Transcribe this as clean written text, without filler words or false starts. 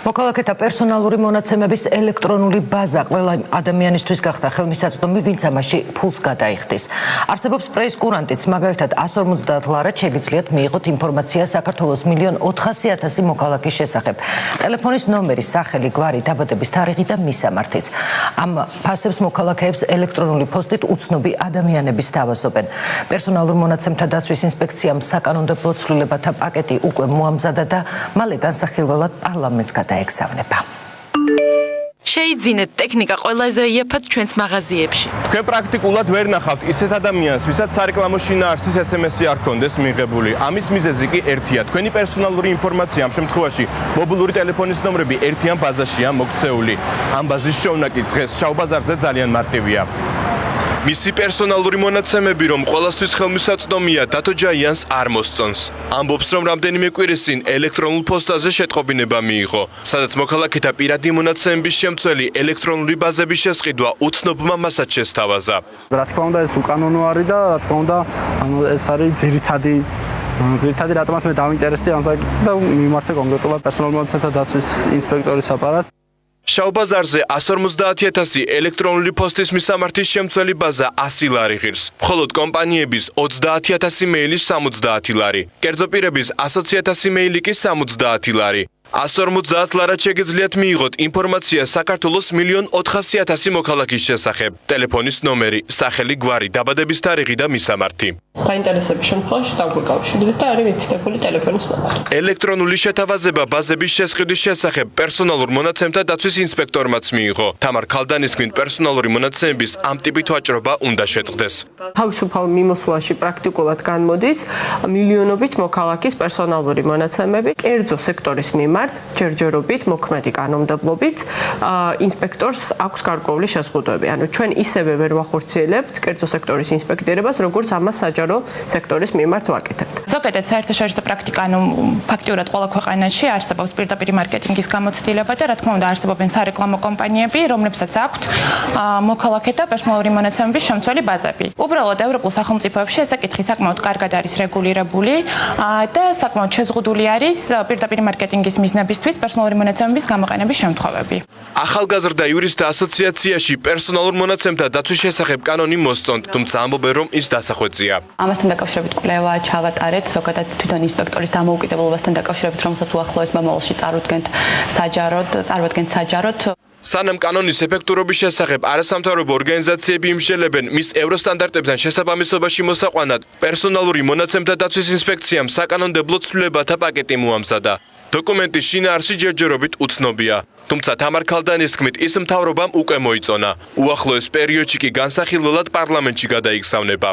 მოქალაქეთა პერსონალური მონაცემების ელექტრონული ბაზა ყველა ადამიანისთვის გახდა ხელმისაწვდომი, ვინც ამაში ფულს გადაიხდის. არსებობს პრეისკურანტიც, მაგალითად 150 ლარად შეგიძლიათ მიიღოთ ინფორმაცია საქართველოს 1.400.000 მოქალაქის შესახებ. ტელეფონის ნომერი, სახელი, გვარი, დაბადების თარიღი და მისამართიც. ამ ფასებს მოქალაქეებს ელექტრონული პოსტით უცნობი ადამიანები სთავაზობენ. პერსონალურ მონაცემთა დაცვის ინსპექციამ საკანონმდებლო ცვლილებათა პაკეტი უკვე მოამზადა და მალე განსახილველად პარლამენტს გადაეგზავნება. Შეიძინეთ ტექნიკა ყველაზე იაფად ჩვენს მაღაზიებში. თქვენ პრაქტიკულად ვერ ნახავთ ისეთ ადამიანს, ვისაც სარეკლამო შინაარსის SMS-ი არ ქონდეს მიღებული. ამის მიზეზი კი ერთია. თქვენი პერსონალური ინფორმაცია ამ შემთხვევაში მობილური ტელეფონის ნომრები ერთიან ბაზაშია მოქცეული. ამ ბაზის შოვნა კი დღეს შავბაზარზე ძალიან მარტივია. მისი პერსონალური მონაცემები, რომ ყველასთვის ხელმისაწვდომია, დათო ჯაიანს არ მოსწონს. ამბობს, რომ რამდენიმე კვირის წინ ელექტრონულ პოსტაზე შეტყობინება მიიღო, სადაც მოქალაქეთა პირადი მონაცემების შემცველი ელექტრონული ბაზების შესყიდვა უცნობმა მასაც შესთავაზა. რა თქმა უნდა, ეს უკანონო არის და რა თქმა უნდა, ეს არის ძირითადი რატომაც მე დავინტერესდი ამ საკითხით და მიმართე კონკრეტულად პერსონალურ მონაცემთა დაცვის ინსპექტორის აპარატს. შავბაზარზე 150.000 ელექტრონული პოსტის მისამართის შემცველი ბაზა 100 ლარი ღირს. მხოლოდ კომპანიების 30.000 მეილი 70 ლარი. კერძო პირების 100.000 მეილი კი 70 ლარი. 150 ლარად შეგიძლიათ მიიღოთ ინფორმაცია საქართველოს 1.400.000 მოქალაქის შესახებ. ტელეფონის ნომერი, სახელი, გვარი, დაბადების თარიღი და მისამართი. გაინტერესების შემთხვევაში დაგვიკავშირდეთ და არის მითითებული ტელეფონის ნომერი. ელექტრონული შეთავაზება ბაზების შესყიდვის შესახებ პერსონალურ მონაცემთა დაცვის ინსპექტორმაც მიიღო. თამარ ქალდანის თქმით, პერსონალური მონაცემების ამ ტიპით ვაჭრობა უნდა შეწყდეს. თავისუფალ მიმოსვლაში პრაქტიკულად განმოდის მილიონობით მოქალაქის პერსონალური მონაცემები კერძო სექტორის მიმართ ჯერჯერობით მოქმედი კანონმდებლობით ინსპექტორს აქვს გარკვეული შეზღუდვები. ანუ ჩვენ ისევე ვერ ვახორციელებთ კერძო სექტორის ინსპექტირებას, როგორც ამას საჯარო სექტორის მიმართ ვაკეთებთ. ზოგადად საერთაშორისო პრაქტიკა, ფაქტიურად ყველა ქვეყანაში არსებობს პირდაპირ მარკეტინგის გამოცდილება და რა თქმა უნდა არსებობენ სარეკლამო კომპანიები, რომლებსაც აქვთ მოქალაქეთა პერსონალური მონაცემების შემცველი ბაზები. უბრალოდ ევროპულ სახელმწიფოებში ეს საკითხი საკმაოდ კარგად არის რეგულირებული და საკმაოდ შეზღუდული არის პირდაპირ მარკეტინგის მიზნებისთვის პერსონალური მონაცემების გამოყენების შემთხვევები. ახალგაზრდა იურისტთა ასოციაციაში პერსონალურ მონაცემთა დაცვის შესახებ კანონი მოსწონთ, თუმცა ამბობენ, რომ ის დასახვეწია. ამასთან დაკავშირებით კვლევა ჩავატარეთ, ზოგადად თვითონ ინსპექტორის დამოუკიდებლობასთან დაკავშირებით, რომელსაც უახლოეს მომავალში წარუდგენთ საჯაროდ. სანამ კანონის ეფექტურობის შესახებ არასამთავრობო ორგანიზაციები იმშელებენ მის ევროსტანდარტებთან შესაბამისობაში მოსაყვანად, პერსონალური მონაცემთა დაცვის ინსპექციამ საკანონმდებლო ცვლილებათა პაკეტი მოამზადა. დოკუმენტის შინაარსი ჯერჯერობით უცნობია. თუმცა თამარ ქალდანის თქმით, ის მთავრობამ უკვე მოიწონა. უახლოეს პერიოდში კი განსახილველად პარლამენტში გადაიგზავნება.